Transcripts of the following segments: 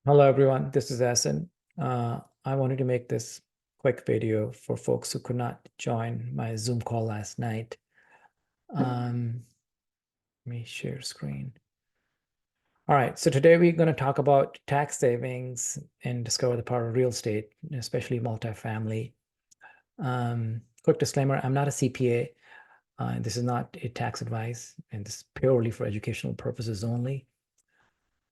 Hello, everyone. This is Asin. I wanted to make this quick video for folks who could not join my Zoom call last night. Let me share screen. All right, so today we're going to talk about tax savings and discover the power of real estate, especially multifamily. Quick disclaimer, I'm not a CPA. This is not a tax advice, and this is purely for educational purposes only.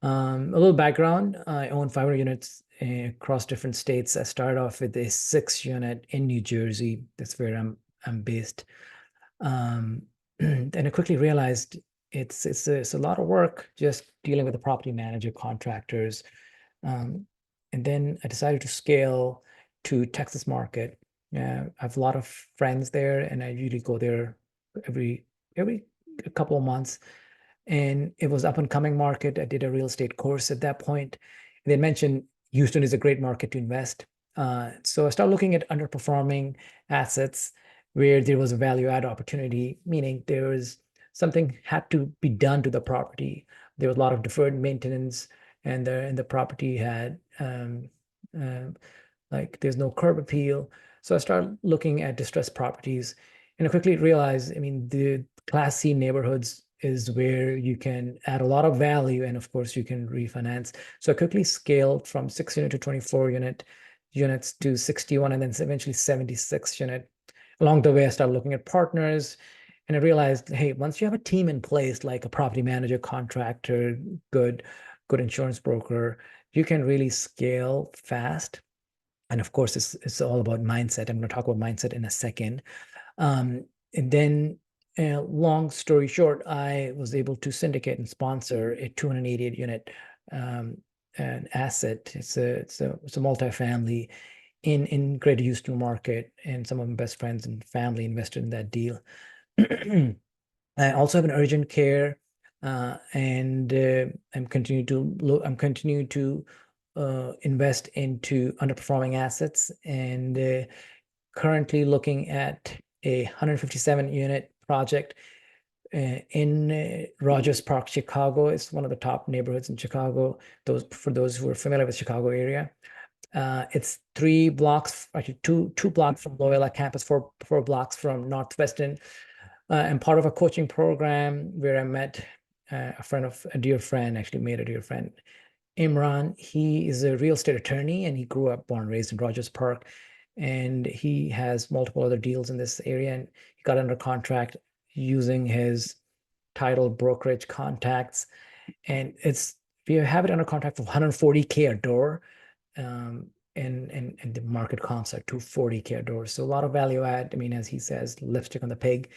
A little background, I own 500 units across different states. I started off with a 6 unit in New Jersey. That's where I'm based. And I quickly realized it's a lot of work just dealing with the property manager contractors. And then I decided to scale to Texas market. I have a lot of friends there, and I usually go there every couple of months, and it was up and coming market. I did a real estate course at that point. They mentioned Houston is a great market to invest. So I started looking at underperforming assets where there was a value add opportunity, meaning there was something had to be done to the property. There was a lot of deferred maintenance, and the property had uh, like there's no curb appeal. So I started looking at distressed properties, and I quickly realized, I mean, the Class C neighborhoods is where you can add a lot of value, and of course you can refinance. So I quickly scaled from 6 unit to 24 units to 61, and then eventually 76 unit. Along the way, I started looking at partners, and I realized, hey, once you have a team in place, like a property manager, contractor, good good insurance broker, you can really scale fast. And of course, it's all about mindset. I'm going to talk about mindset in a second. And then, long story short, I was able to syndicate and sponsor a 288 unit an asset. It's a multifamily in Greater Houston market, and some of my best friends and family invested in that deal. I also have an urgent care, and I'm continuing to invest into underperforming assets, and currently looking at a 157 unit project in Rogers Park, Chicago. It's one of the top neighborhoods in Chicago. For those who are familiar with Chicago area, it's 3 blocks, actually two blocks from Loyola campus, four blocks from Northwestern. I'm part of a coaching program where I met a dear friend, actually made a dear friend, Imran. He is a real estate attorney, and he grew up, born and raised in Rogers Park, and he has multiple other deals in this area, and he got under contract using his title brokerage contacts, and we have it under contract for 140K a door, um, and the market comps are 240K a door. So a lot of value add. I mean, as he says, lipstick on the pig,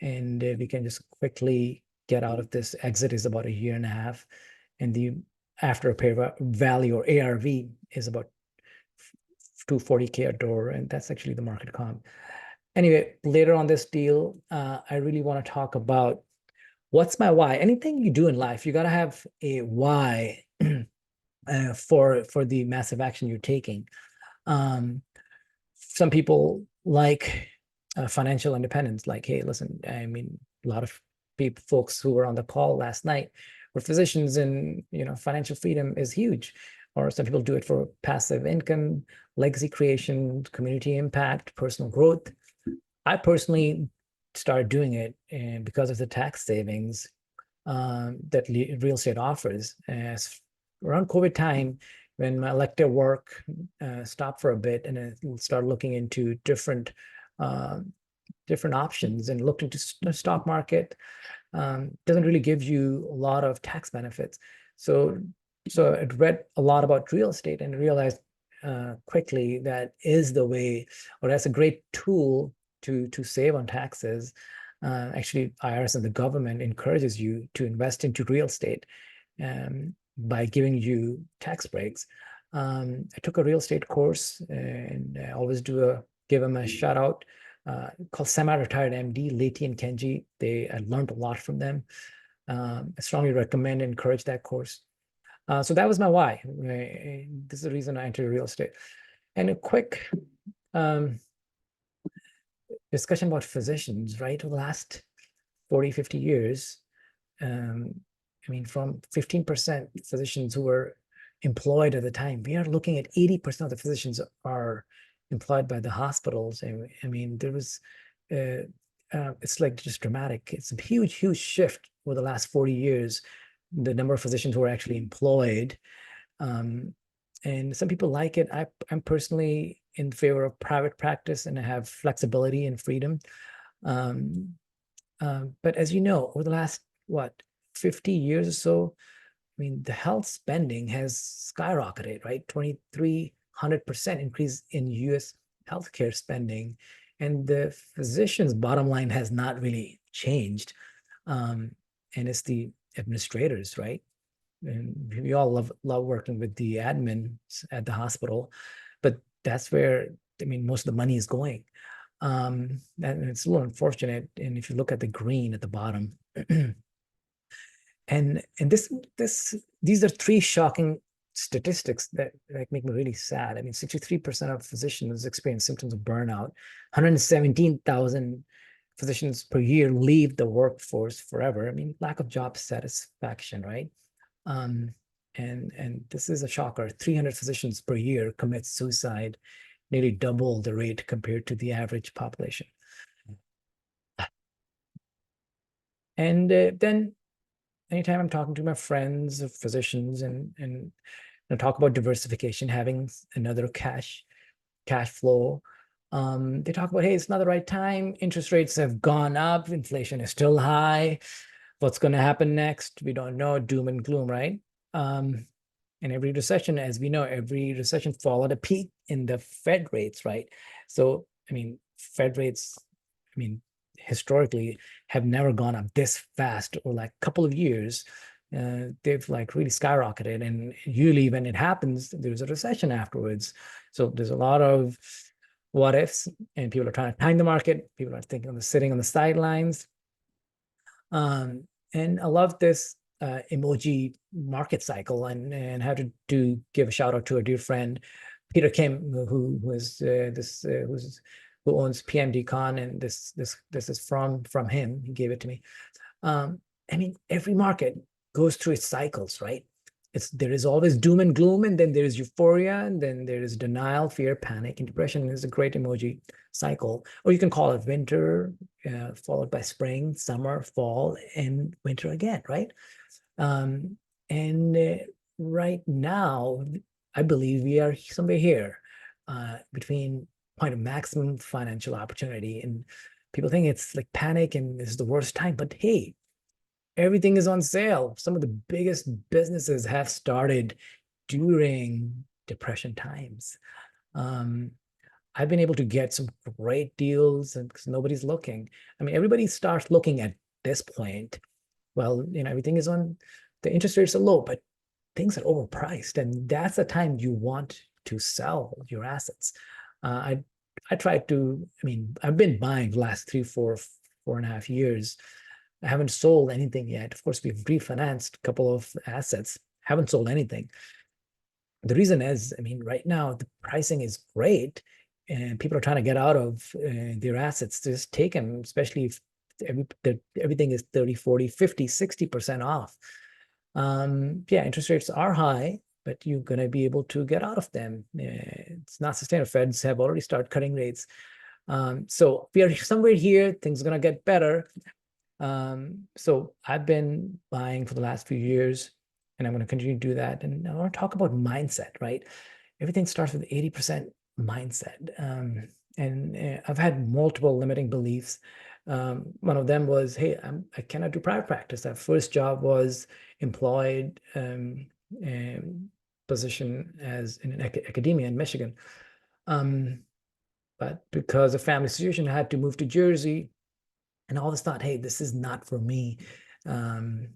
and we can just quickly get out of this. Exit is about a year and a half, and the after a value, or ARV, is about 240K a door, and that's actually the market comp. Anyway, later on this deal, I really want to talk about what's my why. Anything you do in life, you got to have a why for the massive action you're taking. Some people like financial independence. Like, hey, listen, I mean, a lot of folks who were on the call last night were physicians, and financial freedom is huge. Or some people do it for passive income, legacy creation, community impact, personal growth. I personally started doing it because of the tax savings that real estate offers. As around COVID time, when my elective work stopped for a bit, and I started looking into uh, different options, and looked into the stock market, doesn't really give you a lot of tax benefits. So, so I read a lot about real estate and realized quickly that is the way, or that's a great tool to save on taxes. Actually, IRS and the government encourages you to invest into real estate by giving you tax breaks. I took a real estate course, and I always give them a shout out, called Semi-Retired MD, Leti and Kenji. I learned a lot from them. I strongly recommend and encourage that course. So that was my why. This is the reason I entered real estate. And a quick discussion about physicians, right? Over the last 40, 50 years, I mean, from 15% physicians who were employed at the time. We are looking at 80% of the physicians are employed by the hospitals. And I mean, there was, it's like just dramatic. It's a huge, huge shift over the last 40 years, the number of physicians who are actually employed. And some people like it. I'm personally in favor of private practice, and I have flexibility and freedom. But as you know, over the last, 50 years or so, I mean, the health spending has skyrocketed, right? 2,300% increase in US healthcare spending. And the physician's bottom line has not really changed. And it's the administrators, right? And we all love working with the admins at the hospital, but that's where, I mean, most of the money is going. And it's a little unfortunate. And if you look at the green at the bottom, and these are three shocking statistics that like make me really sad. I mean, 63% of physicians experience symptoms of burnout. 117,000 physicians per year leave the workforce forever. I mean, lack of job satisfaction, right? And this is a shocker. 300 physicians per year commit suicide, nearly double the rate compared to the average population. And then anytime I'm talking to my friends or physicians and talk about diversification, having another cash flow, they talk about, hey, it's not the right time. Interest rates have gone up. Inflation is still high. What's going to happen next? We don't know. Doom and gloom, right? And every recession, as we know, every recession followed a peak in the Fed rates, right? So, I mean, Fed rates, I mean, historically have never gone up this fast, or like a couple of years. They've like really skyrocketed. And usually when it happens, there's a recession afterwards. So there's a lot of what ifs, and people are trying to time the market. People are thinking of sitting on the sidelines. And I love this emoji market cycle, and have to give a shout out to a dear friend, Peter Kim, who owns PMDCon, and this is from him. He gave it to me. I mean, every market goes through its cycles, right? There is always doom and gloom, and then there is euphoria, and then there is denial, fear, panic, and depression. Is a great emoji cycle, or you can call it winter, followed by spring, summer, fall, and winter again, right? And right now, I believe we are somewhere here, between point of maximum financial opportunity, and people think it's like panic and this is the worst time, but hey, everything is on sale. Some of the biggest businesses have started during depression times. I've been able to get some great deals, and because nobody's looking. I mean, everybody starts looking at this point. Well, everything is on, the interest rates are low, but things are overpriced, and that's the time you want to sell your assets. I tried to, I mean, I've been buying the last 4.5 years. I haven't sold anything yet. Of course, we've refinanced a couple of assets, haven't sold anything. The reason is, I mean, right now the pricing is great, and people are trying to get out of their assets. Just take them, especially if everything is 30, 40, 50, 60% off. Yeah, interest rates are high, but you're going to be able to get out of them. It's not sustainable. Feds have already started cutting rates. So we are somewhere here. Things are going to get better. So I've been buying for the last few years, and I'm going to continue to do that. And I want to talk about mindset, right? Everything starts with 80% mindset. And I've had multiple limiting beliefs. One of them was, hey, I cannot do private practice. That first job was employed position as in an academia in Michigan. But because of family situation, I had to move to Jersey. And all this thought, hey, this is not for me. I'm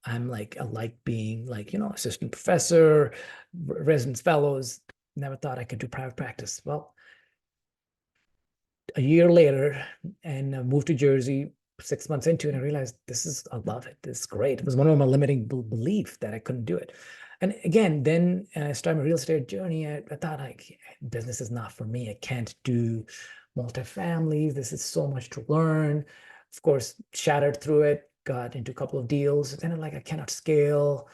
like, I like being like, assistant professor, residence fellows. Never thought I could do private practice. Well, a year later, and I moved to Jersey 6 months into it, and I realized I love it. This is great. It was one of my limiting belief that I couldn't do it. And again, then I started my real estate journey. I thought like, business is not for me. I can't do multifamilies. This is so much to learn. Of course, shattered through it, got into a couple of deals. Then I'm like, I cannot scale.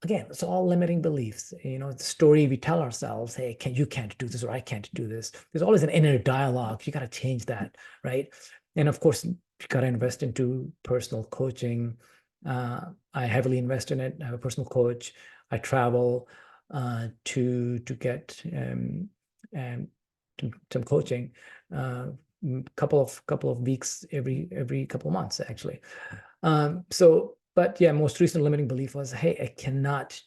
Again, it's all limiting beliefs. The story we tell ourselves, hey, you can't do this, or I can't do this. There's always an inner dialogue. You got to change that, right? And of course, you got to invest into personal coaching. I heavily invest in it. I have a personal coach. I travel to get some coaching, couple of weeks every couple of months, actually. But yeah, most recent limiting belief was, hey, I can't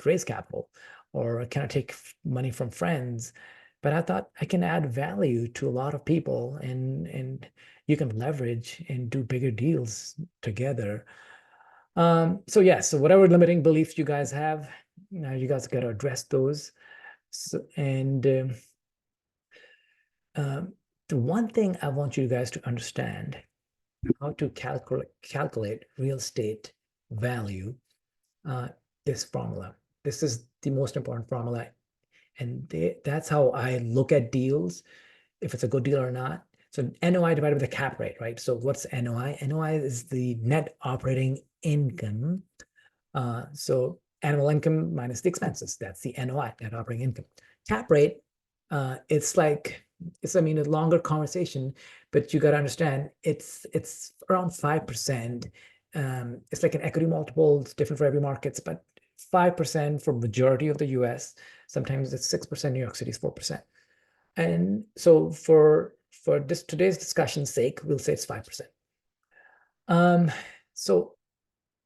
raise capital, or I cannot take money from friends. But I thought I can add value to a lot of people, and you can leverage and do bigger deals together. So whatever limiting beliefs you guys have, you guys got to address those. The one thing I want you guys to understand, how to calculate real estate value, this formula. This is the most important formula, and that's how I look at deals, if it's a good deal or not. So NOI divided by the cap rate, right? So what's NOI? NOI is the net operating income. So annual income minus the expenses. That's the NOI, net operating income. Cap rate, it's a longer conversation, but you got to understand it's around 5%. It's like an equity multiple. It's different for every market, but 5% for majority of the US. Sometimes it's 6%. New York City is 4%. And so for today's discussion's sake, we'll say it's 5%. So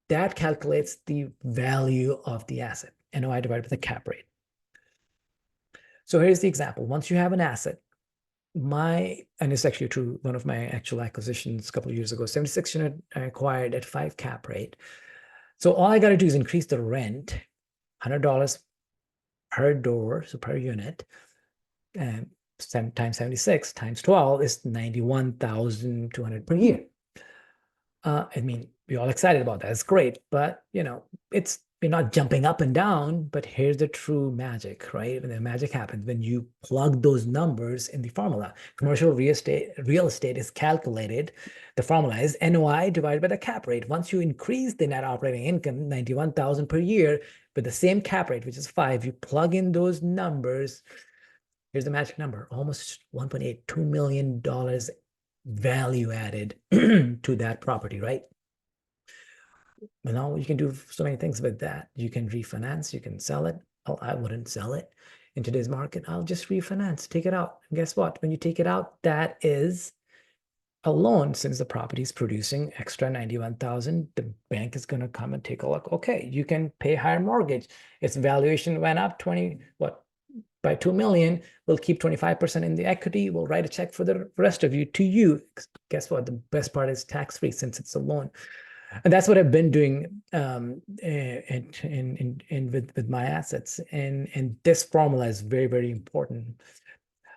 that calculates the value of the asset, NOI divided by the cap rate. So here's the example. Once you have an asset, and it's actually true, one of my actual acquisitions a couple of years ago, 76 unit I acquired at 5 cap rate. So all I got to do is increase the rent, $100 per door, so per unit, and times 76 times 12 is 91,200 per year. We're all excited about that. It's great, but we're not jumping up and down. But here's the true magic, right? When the magic happens, when you plug those numbers in the formula. Commercial real estate is calculated. The formula is NOI divided by the cap rate. Once you increase the net operating income, 91,000 per year, with the same cap rate, which is 5, you plug in those numbers. Here's the magic number: almost $1.82 million value added to that property, right? Well, now you can do so many things with that. You can refinance, you can sell it. Oh, I wouldn't sell it in today's market. I'll just refinance, take it out. And guess what? When you take it out, that is a loan. Since the property is producing extra 91,000, the bank is going to come and take a look. Okay, you can pay higher mortgage. Its valuation went up by 2 million. We'll keep 25% in the equity. We'll write a check for the rest of you to you. Guess what? The best part is tax-free, since it's a loan. And that's what I've been doing with my assets. And this formula is very, very important.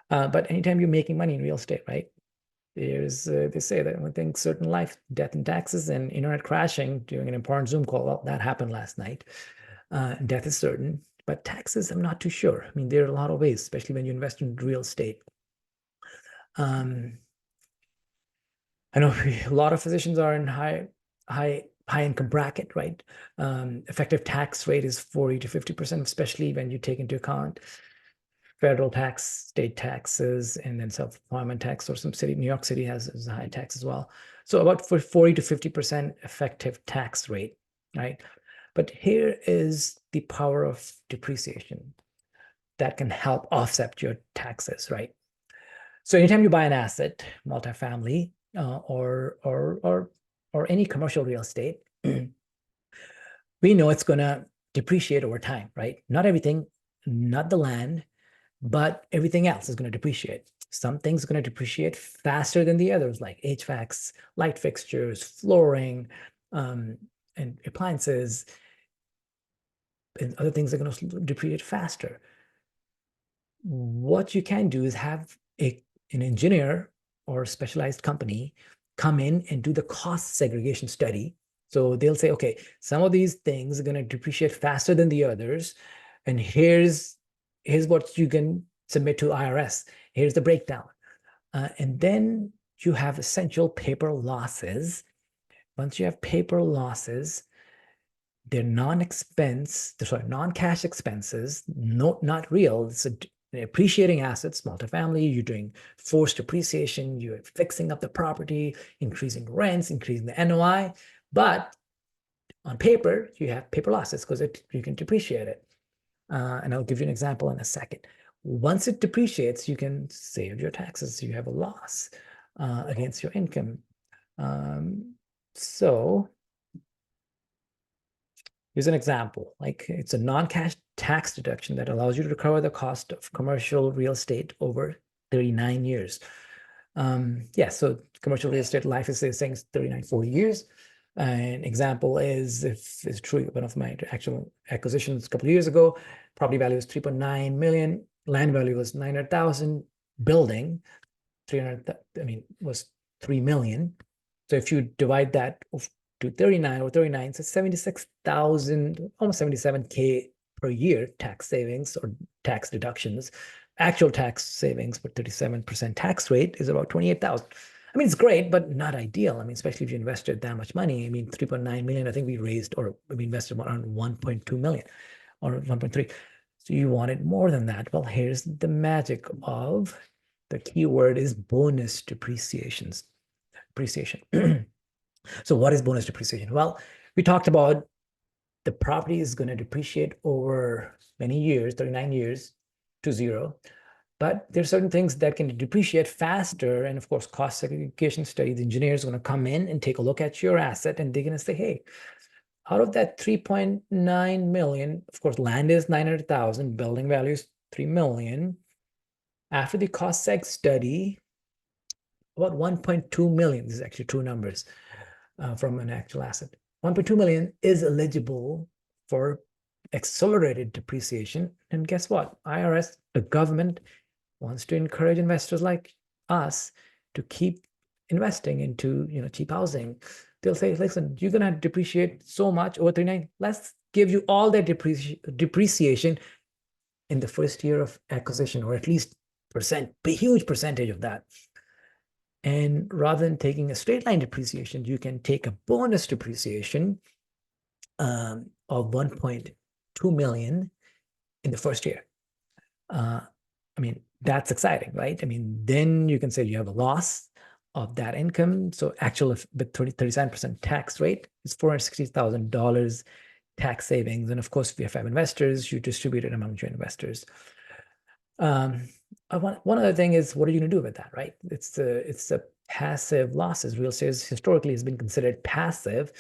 But anytime you're making money in real estate, right? They say that one thing certain: life, death, and taxes, and internet crashing during an important Zoom call. Well, that happened last night. Death is certain, but taxes, I'm not too sure. There are a lot of ways, especially when you invest in real estate. I know a lot of physicians are in high income bracket, right? Effective tax rate is 40 to 50%, especially when you take into account federal tax, state taxes, and then self-employment tax. Or some city, New York City has a high tax as well. So about 40 to 50% effective tax rate, right? But here is the power of depreciation that can help offset your taxes, right? So anytime you buy an asset, multifamily, or any commercial real estate, we know it's going to depreciate over time, right? Not everything, not the land, but everything else is going to depreciate. Some things are going to depreciate faster than the others, like HVACs, light fixtures, flooring, and appliances. And other things are going to depreciate faster. What you can do is have an engineer or a specialized company come in and do the cost segregation study. So they'll say, okay, some of these things are going to depreciate faster than the others, and here's what you can submit to IRS. Here's the breakdown. And then you have essential paper losses. Once you have paper losses, they're non-cash expenses, not real. It's appreciating assets, multifamily, you're doing forced appreciation, you're fixing up the property, increasing rents, increasing the NOI. But on paper, you have paper losses because you can depreciate it. And I'll give you an example in a second. Once it depreciates, you can save your taxes. You have a loss against your income. So here's an example. Like, it's a non-cash tax deduction that allows you to recover the cost of commercial real estate over 39 years. Yeah, so commercial real estate life is saying 39, 40 years. An example is, if it's true, one of my actual acquisitions a couple of years ago, property value was 3.9 million, land value was 900,000, building 300, was 3 million. So if you divide that to 39 or 39, so 76,000, almost 77K per year tax savings or tax deductions. Actual tax savings with 37% tax rate is about 28,000. I mean, it's great, but not ideal. I mean, especially if you invested that much money. I mean, 3.9 million, I think we raised, or we invested around 1.2 million or 1.3. So you wanted more than that. Well, here's the magic of the key word is bonus depreciation. So what is bonus depreciation? Well, we talked about the property is going to depreciate over many years, 39 years to zero. But there's certain things that can depreciate faster. And of course, cost segregation study, the engineers are going to come in and take a look at your asset, and they're going to say, hey, out of that 3.9 million, of course, land is 900,000, building value is 3 million. After the cost seg study, about 1.2 million, this is actually true numbers from an actual asset. 1.2 million is eligible for accelerated depreciation. And guess what? IRS, the government, wants to encourage investors like us to keep investing into cheap housing. They'll say, listen, you're going to depreciate so much over 39. Let's give you all that depreciation in the first year of acquisition, or at least a huge percentage of that. And rather than taking a straight line depreciation, you can take a bonus depreciation of 1.2 million in the first year. I mean, that's exciting, right? I mean, then you can say you have a loss of that income. So actual with 37% tax rate is $460,000 tax savings. And of course, if you have investors, you distribute it among your investors. One other thing is, what are you going to do with that, right? It's the passive losses. Real estate historically has been considered passive.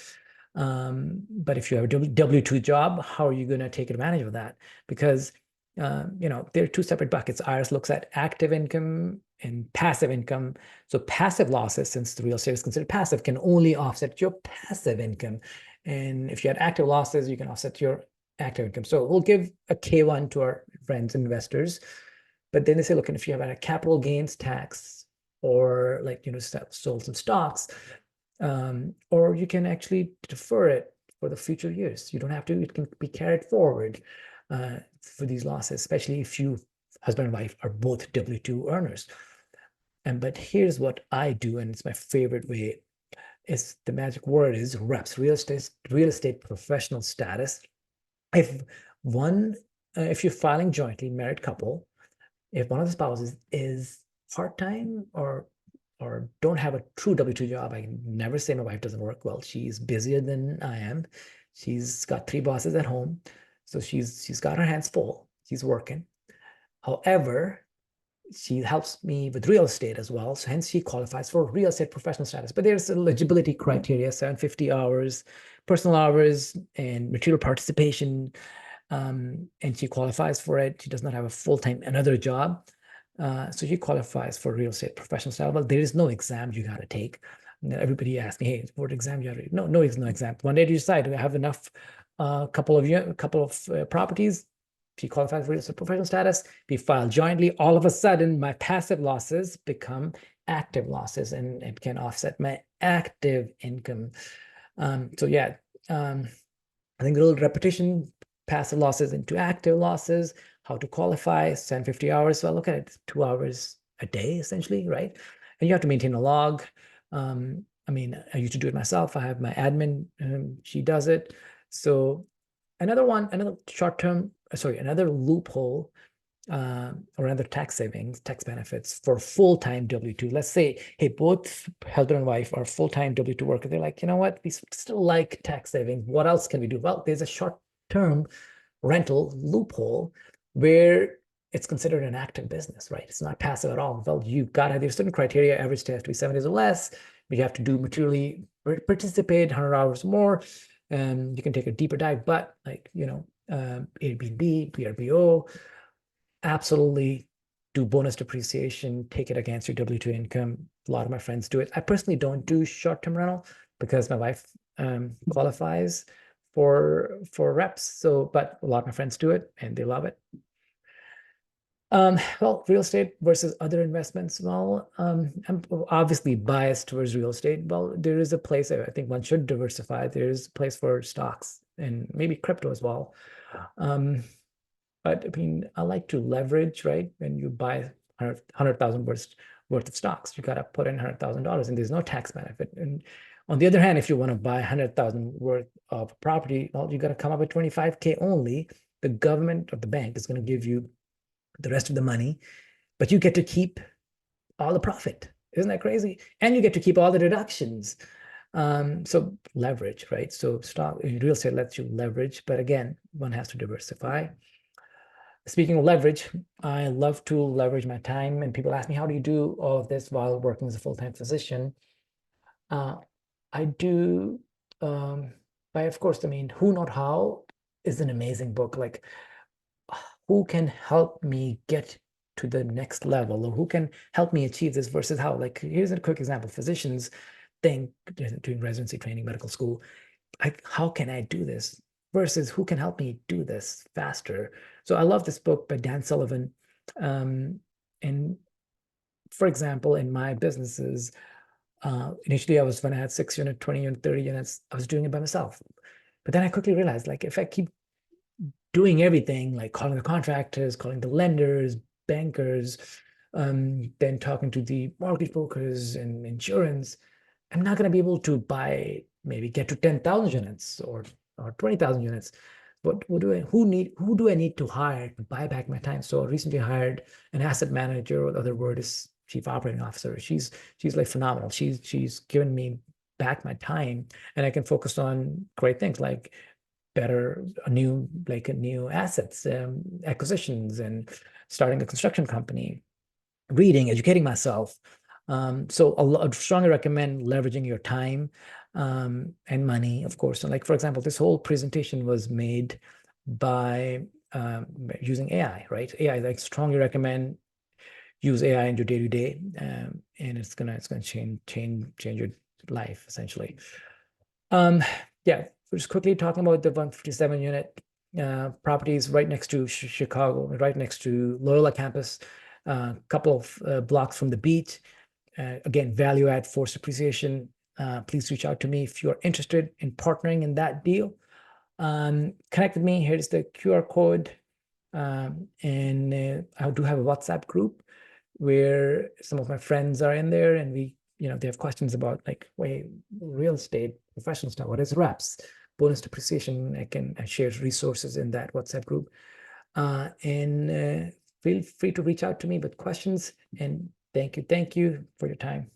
But if you have a W-2 job, how are you going to take advantage of that? Because there are two separate buckets. IRS looks at active income and passive income. So passive losses, since the real estate is considered passive, can only offset your passive income. And if you had active losses, you can offset your active income. So we'll give a K1 to our friends, investors. But then they say, look, and if you have a capital gains tax, or sold some stocks, or you can actually defer it for the future years. You don't have to, it can be carried forward for these losses, especially if you, husband and wife, are both W-2 earners. But here's what I do, and it's my favorite way. Is the magic word is REPS, real estate professional status. If you're filing jointly, married couple, if one of the spouses is part-time or don't have a true W-2 job, I can never say my wife doesn't work well. She's busier than I am. She's got 3 bosses at home. So she's got her hands full. She's working. However, she helps me with real estate as well. So hence she qualifies for real estate professional status. But there's eligibility criteria, 750 hours, personal hours, and material participation. And she qualifies for it. She does not have a full-time another job. So she qualifies for real estate professional status. Well, there is no exam you got to take. Everybody asks me, hey, what exam you have to take? No exam. One day you decide, do I have enough couple of properties? She qualifies for real estate professional status. We file jointly. All of a sudden, my passive losses become active losses, and it can offset my active income. So yeah, I think a little repetition, passive losses into active losses, how to qualify, 750 hours. Well, look at it, 2 hours a day, essentially, right? And you have to maintain a log. I used to do it myself. I have my admin, she does it. So another another loophole or another tax savings, tax benefits for full-time W-2. Let's say, hey, both husband and wife are full-time W-2 workers. They're like, you know what? We still like tax savings. What else can we do? Well, there's a short-term rental loophole where it's considered an active business, right? It's not passive at all. Well, you've got to have certain criteria. Average stay has to be 7 days or less. But you have to do materially participate 100 hours more. You can take a deeper dive, but like, Airbnb, VRBO, absolutely do bonus depreciation, take it against your W-2 income. A lot of my friends do it. I personally don't do short-term rental because my wife qualifies for reps. So, but a lot of my friends do it and they love it. Well, real estate versus other investments. Well, I'm obviously biased towards real estate. Well, there is a place I think one should diversify. There's a place for stocks and maybe crypto as well. But I mean, I like to leverage, right? When you buy 100,000 worth of stocks, you got to put in $100,000 and there's no tax benefit. And on the other hand, if you want to buy 100,000 worth of property, well, you got to come up with 25K only. The government or the bank is going to give you the rest of the money, but you get to keep all the profit. Isn't that crazy? And you get to keep all the deductions. So leverage, right? So real estate lets you leverage, but again, one has to diversify. Speaking of leverage, I love to leverage my time, and people ask me, how do you do all of this while working as a full-time physician? I do by, of course, I mean, Who Not How is an amazing book. Like, who can help me get to the next level, or who can help me achieve this versus how? Like, here's a quick example. Physicians think, doing residency training, medical school, how can I do this? Versus who can help me do this faster? So I love this book by Dan Sullivan. And for example, in my businesses, initially when I had 6 units, 20 units, 30 units, I was doing it by myself. But then I quickly realized, like, if I keep doing everything, like calling the contractors, calling the lenders, bankers, then talking to the mortgage brokers and insurance, I'm not going to be able to maybe get to 10,000 units or 20,000 units. But who do I need to hire to buy back my time? So I recently hired an asset manager, or the other word is chief operating officer. She's like phenomenal. She's given me back my time, and I can focus on great things like new assets, acquisitions, and starting a construction company, reading, educating myself. So I'd strongly recommend leveraging your time and money, of course. And like, for example, this whole presentation was made by using AI, right? AI, I strongly recommend use AI in your day-to-day, and it's gonna change your life essentially. Yeah, just quickly talking about the 157 unit properties right next to Chicago, right next to Loyola campus, a couple of blocks from the beach. Again, value add, forced appreciation. Please reach out to me if you're interested in partnering in that deal. Connect with me. Here's the QR code. And I do have a WhatsApp group where some of my friends are in there, and they have questions about, like, real estate, professional stuff. What is reps, bonus depreciation? I share resources in that WhatsApp group. And feel free to reach out to me with questions. And thank you for your time.